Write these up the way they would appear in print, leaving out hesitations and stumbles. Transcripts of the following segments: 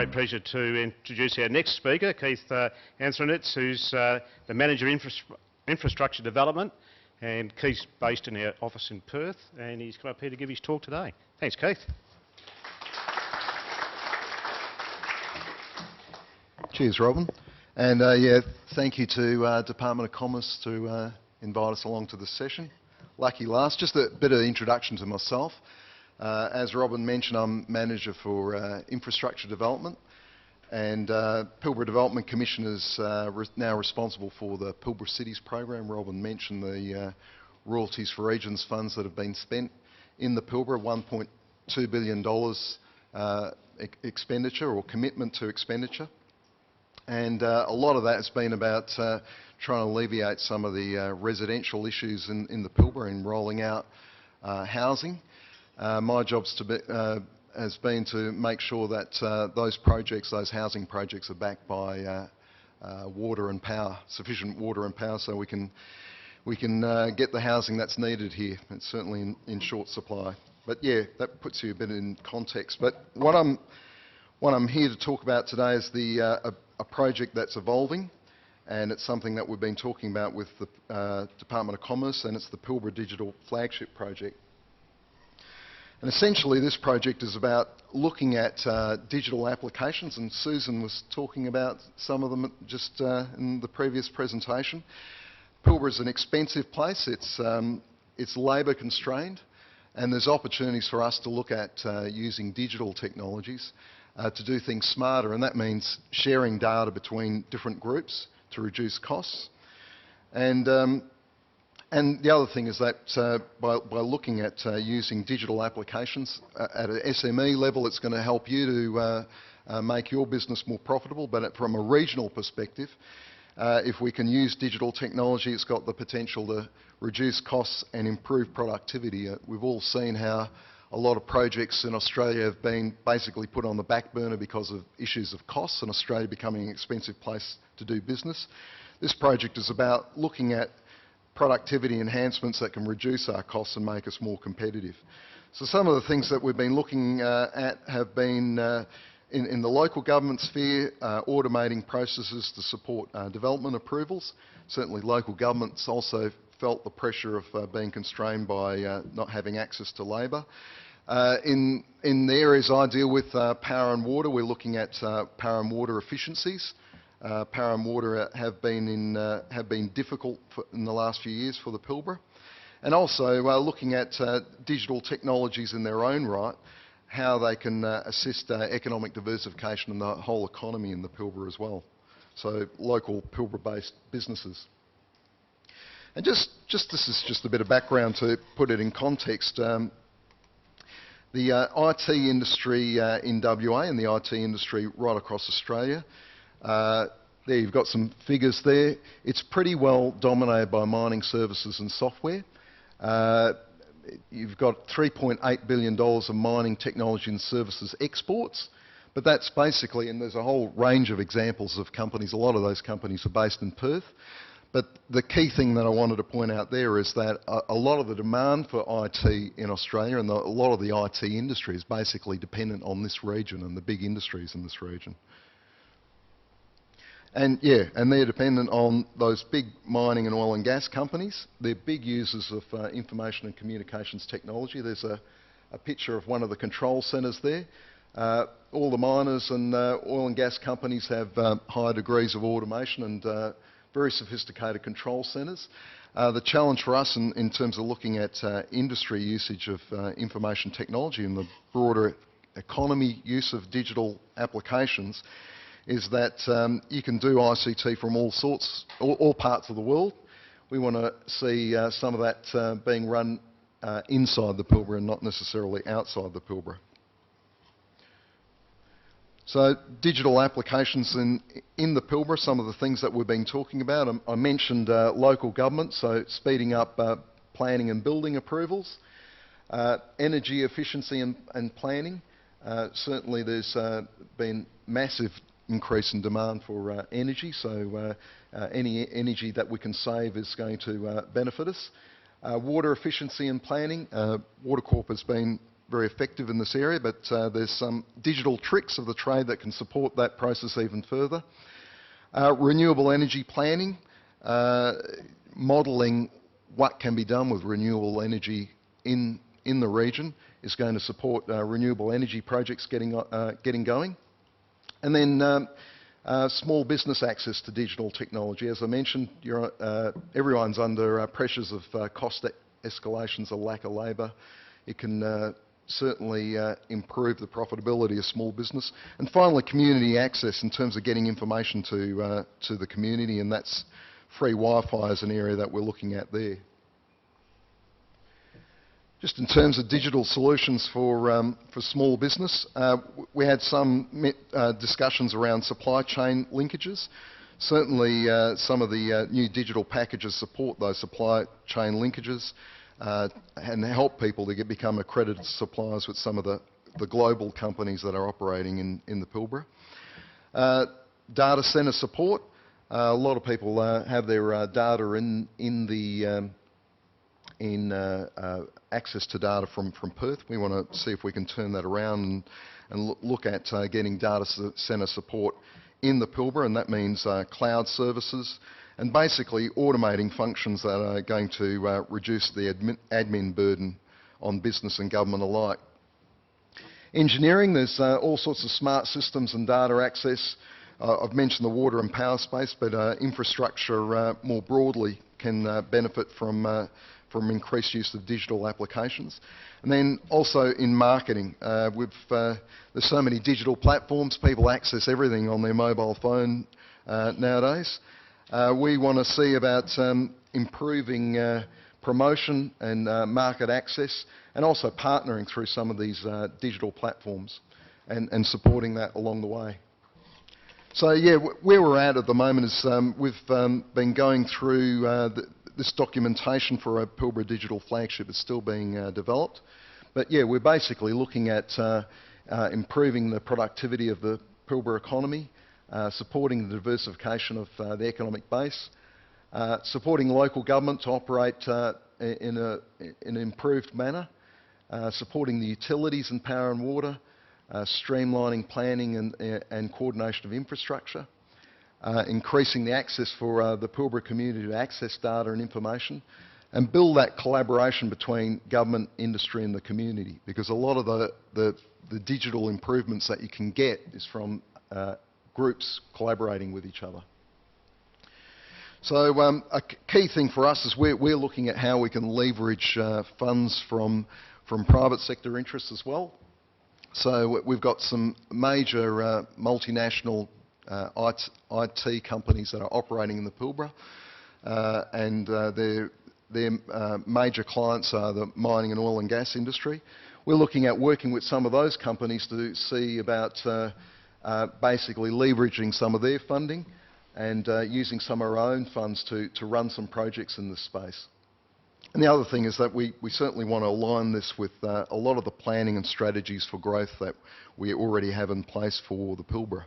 great pleasure to introduce our next speaker, Kieth Anthonisz, who's the Manager of Infrastructure Development, and Keith's based in our office in Perth, and he's come up here to give his talk today. Thanks, Keith. Cheers, Robin. And thank you to Department of Commerce to invite us along to this session. Lucky last. Just a bit of introduction to myself. As Robin mentioned, I'm Manager for Infrastructure Development, and Pilbara Development Commission is now responsible for the Pilbara Cities program. Robin mentioned the Royalties for Regions funds that have been spent in the Pilbara, $1.2 billion expenditure or commitment to expenditure. And a lot of that has been about trying to alleviate some of the residential issues in the Pilbara and rolling out housing. My job has been to make sure that those projects, those housing projects, are backed by water and power, sufficient water and power, so we can get the housing that's needed here. It's certainly in short supply. But yeah, that puts you a bit in context. But what I'm here to talk about today is a project that's evolving, and it's something that we've been talking about with the Department of Commerce, and it's the Pilbara Digital Flagship Project. And essentially this project is about looking at digital applications, and Susan was talking about some of them just in the previous presentation. Pilbara is an expensive place, it's labour constrained, and there's opportunities for us to look at using digital technologies to do things smarter, and that means sharing data between different groups to reduce costs. And the other thing is that by looking at using digital applications at an SME level, it's going to help you to make your business more profitable. But from a regional perspective, if we can use digital technology, it's got the potential to reduce costs and improve productivity. We've all seen how a lot of projects in Australia have been basically put on the back burner because of issues of costs, and Australia becoming an expensive place to do business. This project is about looking at productivity enhancements that can reduce our costs and make us more competitive. So some of the things that we've been looking at have been in the local government sphere, automating processes to support development approvals. Certainly local governments also felt the pressure of being constrained by not having access to labour. In the areas I deal with, power and water, we're looking at power and water efficiencies. Power and water have been difficult in the last few years for the Pilbara, and also looking at digital technologies in their own right, how they can assist economic diversification in the whole economy in the Pilbara as well. So local Pilbara-based businesses. And this is just a bit of background to put it in context. The IT industry in WA and the IT industry right across Australia. There you've got some figures there. It's pretty well dominated by mining services and software. You've got $3.8 billion of mining technology and services exports, but that's basically, and there's a whole range of examples of companies, a lot of those companies are based in Perth. But the key thing that I wanted to point out there is that a lot of the demand for IT in Australia and a lot of the IT industry is basically dependent on this region and the big industries in this region. And yeah, and they're dependent on those big mining and oil and gas companies. They're big users of information and communications technology. There's a picture of one of the control centres there. All the miners and oil and gas companies have high degrees of automation and very sophisticated control centres. The challenge for us in terms of looking at industry usage of information technology and the broader economy use of digital applications is that you can do ICT from all parts of the world. We want to see some of that being run inside the Pilbara and not necessarily outside the Pilbara. So digital applications in the Pilbara, some of the things that we've been talking about. I mentioned local government, so speeding up planning and building approvals, energy efficiency and planning. Certainly there's been massive increase in demand for energy, so any energy that we can save is going to benefit us. Water efficiency and planning. Water Corp has been very effective in this area, but there's some digital tricks of the trade that can support that process even further. Renewable energy planning, modelling what can be done with renewable energy in the region is going to support renewable energy projects getting going. And then small business access to digital technology. As I mentioned, everyone's under pressures of cost escalations, a lack of labour. It can certainly improve the profitability of small business. And finally, community access in terms of getting information to the community, and that's free Wi-Fi is an area that we're looking at there. Just in terms of digital solutions for small business, we had some discussions around supply chain linkages. Certainly some of the new digital packages support those supply chain linkages and help people to become accredited suppliers with some of the global companies that are operating in the Pilbara. Data centre support. A lot of people have their data in access to data from Perth. We want to see if we can turn that around and look at getting data centre support in the Pilbara, and that means cloud services and basically automating functions that are going to reduce the admin burden on business and government alike. Engineering, there's all sorts of smart systems and data access. I've mentioned the water and power space, but infrastructure more broadly can benefit from increased use of digital applications. And then also in marketing, there's so many digital platforms, people access everything on their mobile phone nowadays. We want to see about improving promotion and market access, and also partnering through some of these digital platforms and supporting that along the way. So yeah, where we're at the moment is we've been going through this documentation for a Pilbara digital flagship. Is still being developed. But yeah, we're basically looking at improving the productivity of the Pilbara economy, supporting the diversification of the economic base, supporting local government to operate in an improved manner, supporting the utilities and power and water, streamlining planning and coordination of infrastructure, increasing the access for the Pilbara community to access data and information, and build that collaboration between government, industry and the community, because a lot of the digital improvements that you can get is from groups collaborating with each other. So a key thing for us is we're looking at how we can leverage funds from private sector interests as well. So we've got some major multinational IT companies that are operating in the Pilbara, and their major clients are the mining and oil and gas industry. We're looking at working with some of those companies to see about basically leveraging some of their funding and using some of our own funds to run some projects in this space. And the other thing is that we certainly want to align this with a lot of the planning and strategies for growth that we already have in place for the Pilbara.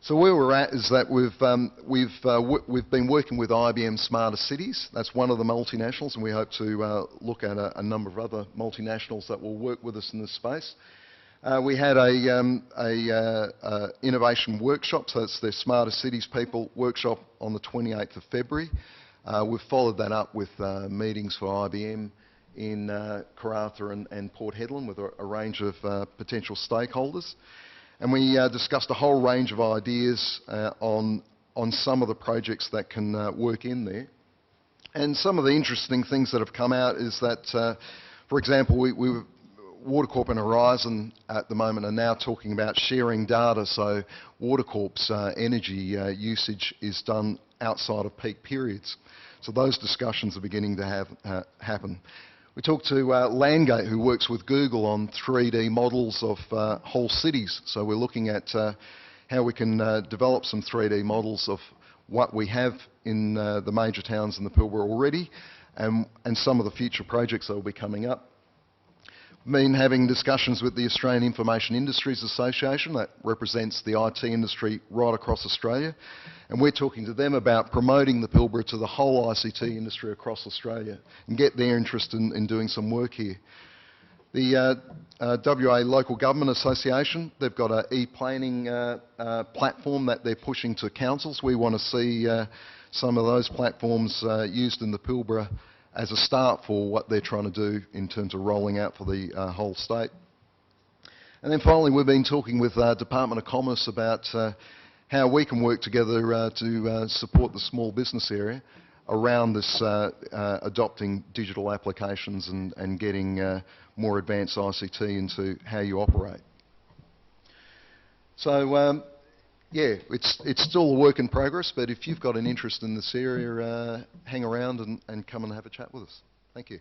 So where we're at is that we've been working with IBM Smarter Cities. That's one of the multinationals, and we hope to look at a number of other multinationals that will work with us in this space. We had a innovation workshop, so it's their Smarter Cities People workshop on the 28th of February. We've followed that up with meetings for IBM in Karratha and Port Hedland with a range of potential stakeholders. And we discussed a whole range of ideas on some of the projects that can work in there. And some of the interesting things that have come out is that, for example, Water Corp and Horizon at the moment are now talking about sharing data, so Water Corp's energy usage is done outside of peak periods. So those discussions are beginning to happen. We talked to Landgate, who works with Google on 3D models of whole cities. So we're looking at how we can develop some 3D models of what we have in the major towns in the Pilbara already, and some of the future projects that will be coming up. Been having discussions with the Australian Information Industries Association, that represents the IT industry right across Australia, and we're talking to them about promoting the Pilbara to the whole ICT industry across Australia and get their interest in doing some work here. The WA Local Government Association, they've got an e-planning platform that they're pushing to councils. We want to see some of those platforms used in the Pilbara as a start for what they're trying to do in terms of rolling out for the whole state. And then finally, we've been talking with Department of Commerce about how we can work together to support the small business area around this adopting digital applications and getting more advanced ICT into how you operate. So, yeah, it's still a work in progress, but if you've got an interest in this area, hang around and come and have a chat with us. Thank you.